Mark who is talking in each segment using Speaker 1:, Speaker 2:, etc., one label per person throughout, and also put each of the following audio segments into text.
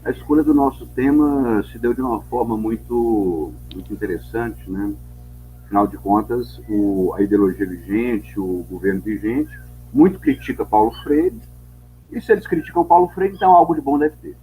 Speaker 1: A escolha do nosso tema se deu de uma forma muito interessante, né? Afinal de contas, a ideologia vigente, o governo vigente, muito critica Paulo Freire, e se eles criticam Paulo Freire, então algo de bom deve ter.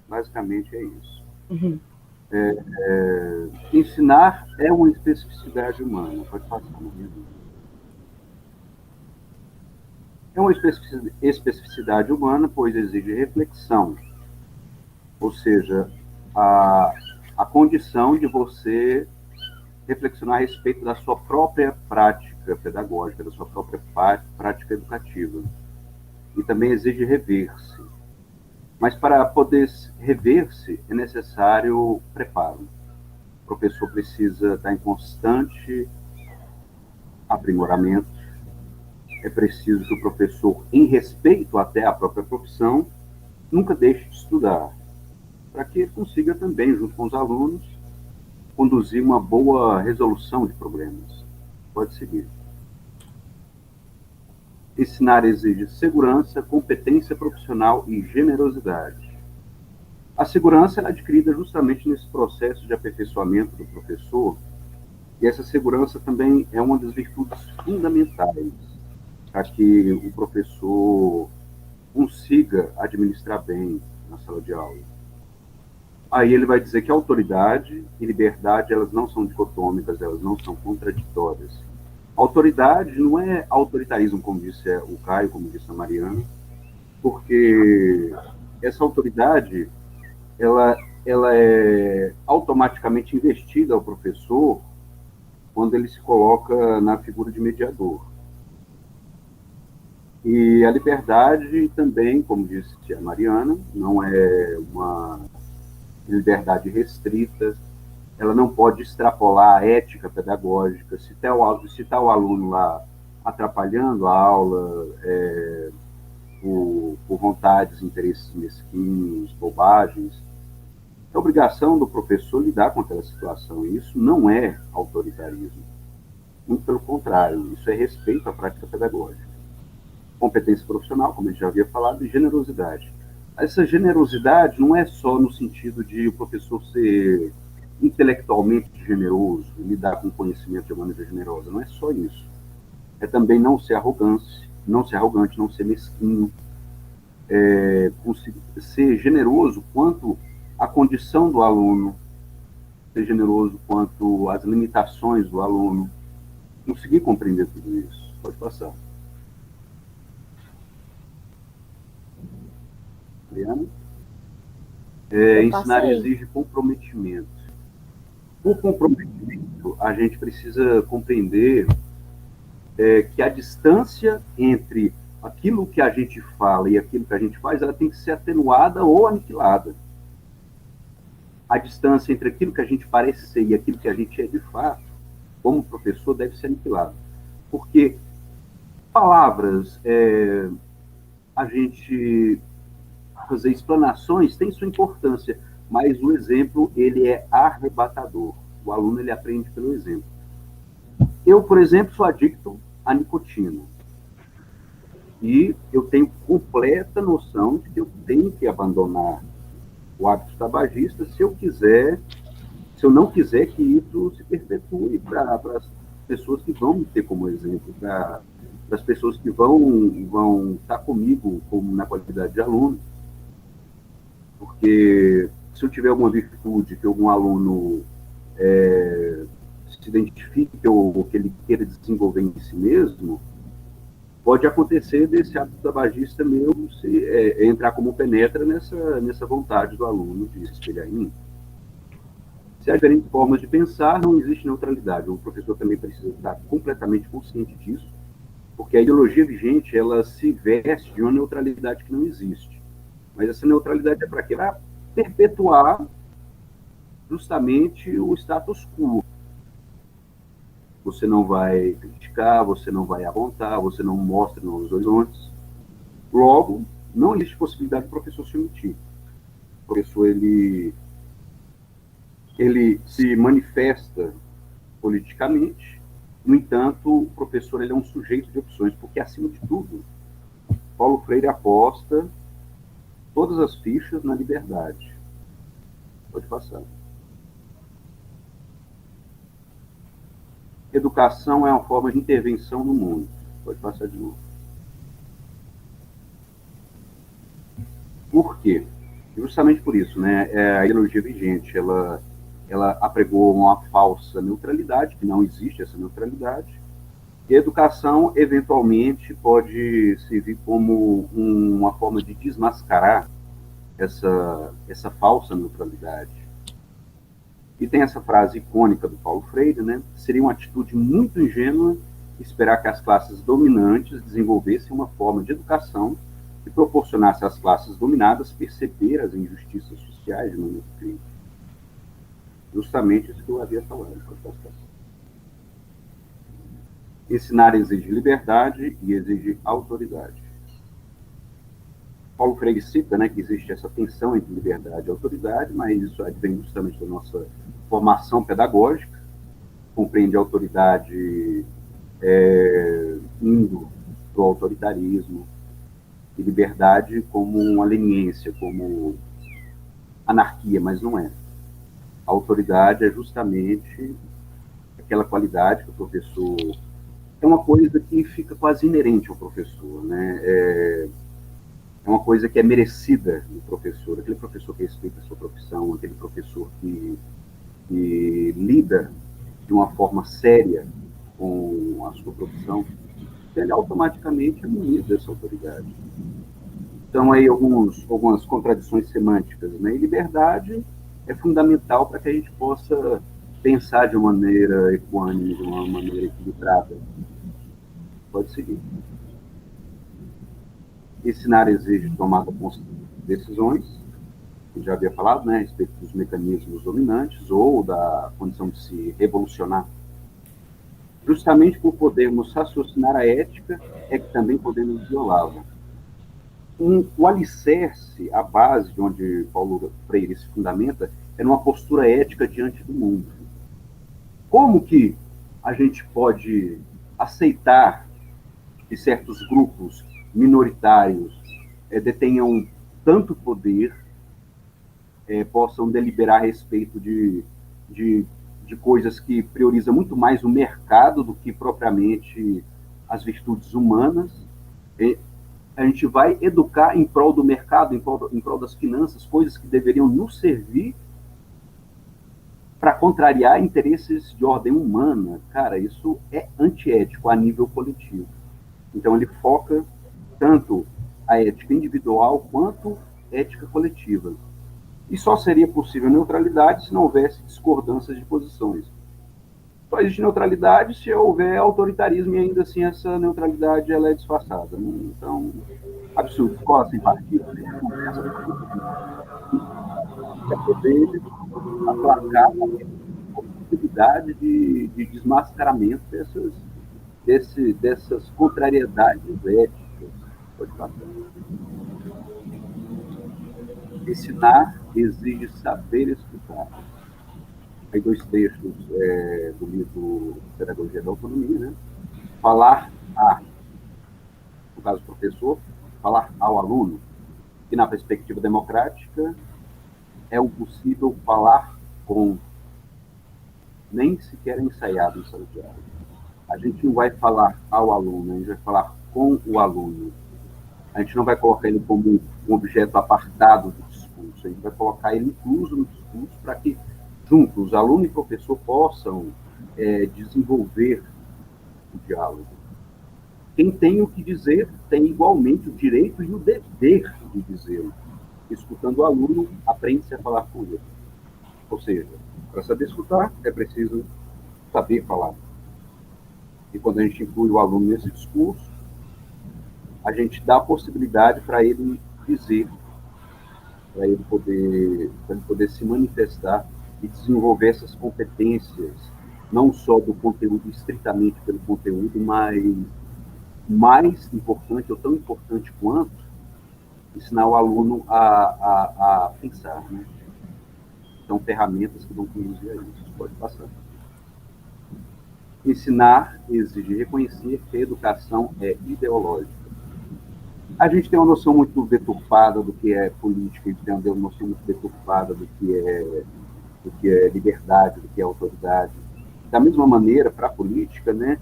Speaker 1: Basicamente é isso.
Speaker 2: Uhum.
Speaker 1: Ensinar é uma especificidade humana. Pode passar, Maria. É uma especificidade humana, pois exige reflexão, ou seja, a, a condição de você reflexionar a respeito da sua própria prática pedagógica, da sua própria prática educativa. E também exige rever-se. Mas para poder rever-se é necessário preparo. O professor precisa estar em constante aprimoramento. É preciso que o professor, em respeito até à própria profissão, nunca deixe de estudar, para que ele consiga também, junto com os alunos, conduzir uma boa resolução de problemas. Pode seguir. Ensinar exige segurança, competência profissional e generosidade. A segurança é adquirida justamente nesse processo de aperfeiçoamento do professor, e essa segurança também é uma das virtudes fundamentais para que o professor consiga administrar bem na sala de aula. Aí ele vai dizer que autoridade e liberdade, elas não são dicotômicas, elas não são contraditórias. Autoridade não é autoritarismo, como disse o Caio, como disse a Mariana, porque essa autoridade, ela, ela é automaticamente investida ao professor quando ele se coloca na figura de mediador. E a liberdade também, como disse a Mariana, não é uma liberdade restrita, ela não pode extrapolar a ética pedagógica. Se está o aluno lá atrapalhando a aula por vontades, interesses mesquinhos, bobagens, é obrigação do professor lidar com aquela situação. E isso não é autoritarismo. Muito pelo contrário, isso é respeito à prática pedagógica. Competência profissional, como a gente já havia falado, e generosidade. Essa generosidade não é só no sentido de o professor ser intelectualmente generoso, lidar com conhecimento de maneira generosa, não é só isso. É também não ser arrogante, não ser mesquinho, ser generoso quanto à condição do aluno, ser generoso quanto às limitações do aluno, conseguir compreender tudo isso. Pode passar. Adriana?
Speaker 2: Eu
Speaker 1: Ensinar
Speaker 2: passei.
Speaker 1: exige comprometimento. Por comprometimento, a gente precisa compreender que a distância entre aquilo que a gente fala e aquilo que a gente faz, ela tem que ser atenuada ou aniquilada. A distância entre aquilo que a gente parece ser e aquilo que a gente é de fato, como professor, deve ser aniquilada. Porque palavras, a gente fazer explanações tem sua importância, mas o exemplo, ele é arrebatador. O aluno, ele aprende pelo exemplo. Eu, por exemplo, sou adicto à nicotina. E eu tenho completa noção de que eu tenho que abandonar o hábito tabagista se eu não quiser que isso se perpetue para as pessoas que vão me ter como exemplo, para as pessoas que vão estar comigo como na qualidade de aluno. Porque se eu tiver alguma virtude que algum aluno se identifique ou que ele queira desenvolver em si mesmo, pode acontecer desse hábito tabagista meu entrar como penetra nessa vontade do aluno de se espelhar em mim. Se há diferentes formas de pensar, não existe neutralidade. O professor também precisa estar completamente consciente disso, porque a ideologia vigente, ela se veste de uma neutralidade que não existe. Mas essa neutralidade é para quê? Para perpetuar justamente o status quo. Você não vai criticar, você não vai apontar, você não mostra novos horizontes. Logo, não existe possibilidade do professor se omitir. O professor, ele se manifesta politicamente, no entanto, o professor, ele é um sujeito de opções, porque, acima de tudo, Paulo Freire aposta todas as fichas na liberdade. Pode passar. Educação é uma forma de intervenção no mundo. Pode passar de novo. Por quê? Justamente por isso, né? A ideologia vigente, ela apregou uma falsa neutralidade, que não existe essa neutralidade, e a educação, eventualmente, pode servir como uma forma de desmascarar essa falsa neutralidade. E tem essa frase icônica do Paulo Freire, né? Seria uma atitude muito ingênua esperar que as classes dominantes desenvolvessem uma forma de educação que proporcionasse às classes dominadas perceber as injustiças sociais de maneira crítica. Justamente isso que eu havia falado. Ensinar exige liberdade e exige autoridade. Paulo Freire cita, né, que existe essa tensão entre liberdade e autoridade, mas isso advém justamente da nossa formação pedagógica, compreende a autoridade indo para o autoritarismo, e liberdade como uma leniência, como anarquia, mas não é. A autoridade é justamente aquela qualidade que o professor... É uma coisa que fica quase inerente ao professor, né? É uma coisa que é merecida do professor, aquele professor que respeita a sua profissão, aquele professor que lida de uma forma séria com a sua profissão, ele automaticamente é munido dessa autoridade. Então, aí, algumas contradições semânticas, né? E liberdade é fundamental para que a gente possa pensar de uma maneira equânime, de uma maneira equilibrada. Pode seguir. Ensinar exige tomada de decisões, que já havia falado, né, a respeito dos mecanismos dominantes ou da condição de se revolucionar. Justamente por podermos raciocinar a ética, é que também podemos violá-la. O alicerce, a base de onde Paulo Freire se fundamenta, é numa postura ética diante do mundo. Como que a gente pode aceitar que certos grupos minoritários detenham tanto poder, possam deliberar a respeito de coisas que priorizam muito mais o mercado do que propriamente as virtudes humanas? A gente vai educar em prol do mercado, em prol das finanças, coisas que deveriam nos servir para contrariar interesses de ordem humana. Cara, isso é antiético a nível coletivo. Então, ele foca tanto a ética individual quanto a ética coletiva. E só seria possível neutralidade se não houvesse discordâncias de posições. Só existe neutralidade se houver autoritarismo e ainda assim essa neutralidade ela é disfarçada. Então, absurdo. Escola sem partido, para poder aplacar a possibilidade de desmascaramento dessas contrariedades éticas. Pode passar. Ensinar exige saber escutar. Aí 2 textos do livro Pedagogia da Autonomia, né? Falar no caso do professor, falar ao aluno, que na perspectiva democrática é o possível falar com, nem sequer ensaiado em sala de aula. A gente não vai falar ao aluno, a gente vai falar com o aluno. A gente não vai colocar ele como um objeto apartado do discurso, a gente vai colocar ele incluso no discurso para que, juntos, aluno e professor possam desenvolver o diálogo. Quem tem o que dizer tem igualmente o direito e o dever de dizê-lo. Escutando o aluno, aprende-se a falar com ele. Ou seja, para saber escutar, é preciso saber falar. E quando a gente inclui o aluno nesse discurso, a gente dá a possibilidade para ele dizer, para ele poder se manifestar e desenvolver essas competências, não só do conteúdo, estritamente pelo conteúdo, mas mais importante, ou tão importante quanto, ensinar o aluno a pensar, né? São ferramentas que vão conduzir a isso. Pode passar. Ensinar exige reconhecer que a educação é ideológica. A gente tem uma noção muito deturpada do que é política, a gente tem uma noção muito deturpada do que é liberdade, do que é autoridade. Da mesma maneira, para a política, né,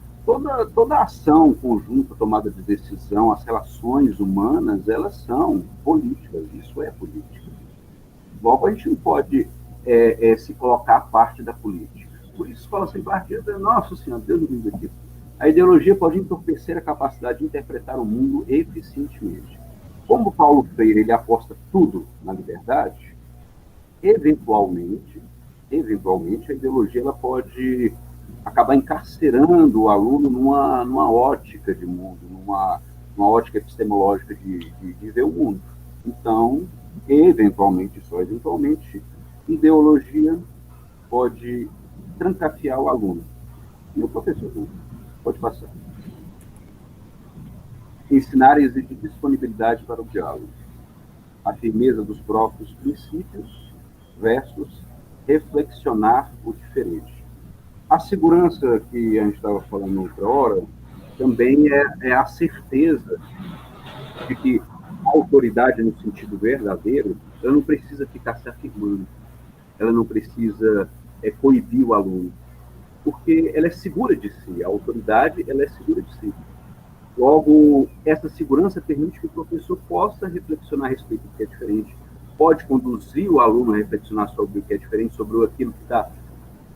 Speaker 1: toda ação conjunta, tomada de decisão, as relações humanas, elas são políticas, isso é política. Logo, a gente não pode se colocar à parte da política. Por isso, fala assim, partida, nossa Senhora, Deus me livre aqui. A ideologia pode entorpecer a capacidade de interpretar o mundo eficientemente. Como Paulo Freire ele aposta tudo na liberdade, eventualmente, a ideologia ela pode acabar encarcerando o aluno numa ótica de mundo, numa ótica epistemológica de ver o mundo. Então, eventualmente, só eventualmente, ideologia pode trancafiar o aluno. E o professor pode passar. Ensinar exige disponibilidade para o diálogo. A firmeza dos próprios princípios versus reflexionar o diferente. A segurança que a gente estava falando outra hora também é a certeza de que a autoridade, no sentido verdadeiro, ela não precisa ficar se afirmando, ela não precisa coibir o aluno, porque ela é segura de si, a autoridade ela é segura de si. Logo, essa segurança permite que o professor possa reflexionar a respeito do que é diferente, pode conduzir o aluno a reflexionar sobre o que é diferente, sobre aquilo que está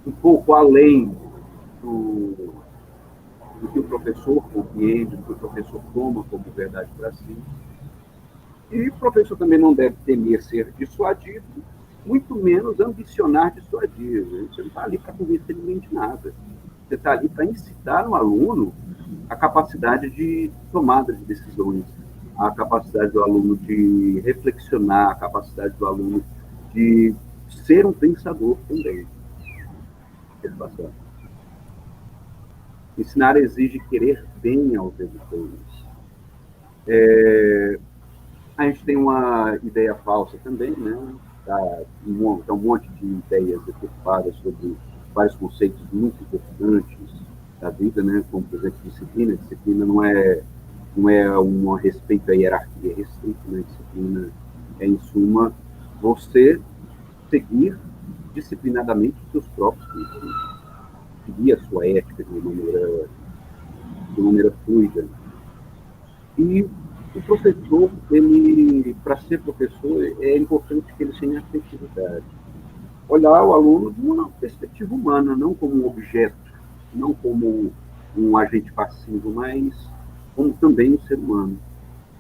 Speaker 1: um pouco além do que o professor compreende, do que o professor toma como verdade para si. E o professor também não deve temer ser dissuadido, muito menos ambicionar dissuadir. Você não está ali para convencer ninguém de nada. Você está ali para incitar no aluno a capacidade de tomada de decisões, a capacidade do aluno de reflexionar, a capacidade do aluno de ser um pensador também. Ensinar exige querer bem aos edutores. A gente tem uma ideia falsa também, né? Tá um monte de ideias deturpadas sobre vários conceitos muito importantes da vida, né? Como, por exemplo, disciplina. Disciplina não é um respeito à hierarquia restrita, né? Disciplina é, em suma, você seguir disciplinadamente os seus próprios princípios, seguir a sua ética de maneira fluida. E o professor, para ser professor, é importante que ele tenha afetividade. Olhar o aluno de uma perspectiva humana, não como um objeto, não como um agente passivo, mas como também um ser humano.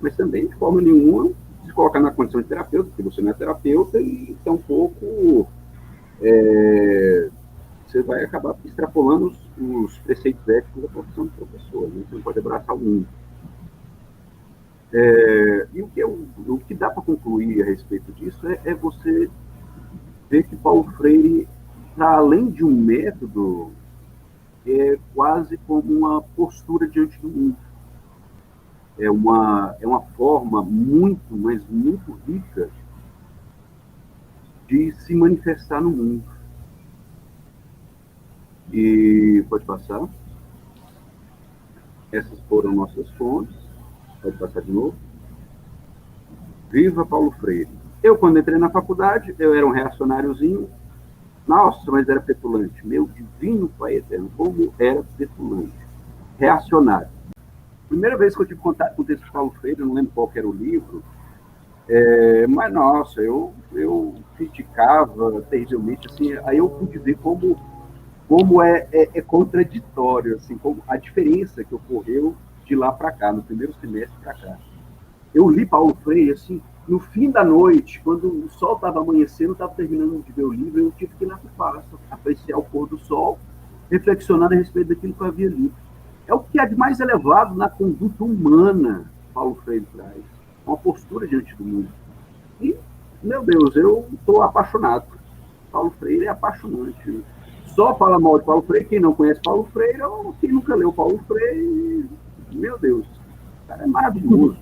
Speaker 1: Mas também, de forma nenhuma, se colocar na condição de terapeuta, porque você não é terapeuta e tampouco você vai acabar extrapolando os preceitos éticos da profissão de professor. Né? Você não pode abraçar o mundo. E o que dá para concluir a respeito disso é você ver que Paulo Freire, para além de um método, é quase como uma postura diante do mundo. É uma forma muito, mas muito rica de se manifestar no mundo. E pode passar. Essas foram nossas fontes. Pode passar de novo. Viva Paulo Freire. Eu, quando entrei na faculdade, eu era um reacionáriozinho. Nossa, mas era petulante. Meu divino Pai eterno, como era petulante. Reacionário. Primeira vez que eu tive contato com o texto de Paulo Freire, eu não lembro qual era o livro, mas, nossa, eu criticava terrivelmente, assim, aí eu pude ver como é contraditório, assim, como a diferença que ocorreu de lá para cá, no primeiro semestre para cá. Eu li Paulo Freire, assim, no fim da noite, quando o sol estava amanhecendo, estava terminando de ver o livro, eu tive que ir na praça, apreciar o pôr do sol, reflexionar a respeito daquilo que eu havia lido. É o que é de mais elevado na conduta humana, Paulo Freire traz. Uma postura diante do mundo. E, meu Deus, eu estou apaixonado. Paulo Freire é apaixonante. Só fala mal de Paulo Freire quem não conhece Paulo Freire ou quem nunca leu Paulo Freire. Meu Deus, o cara é maravilhoso.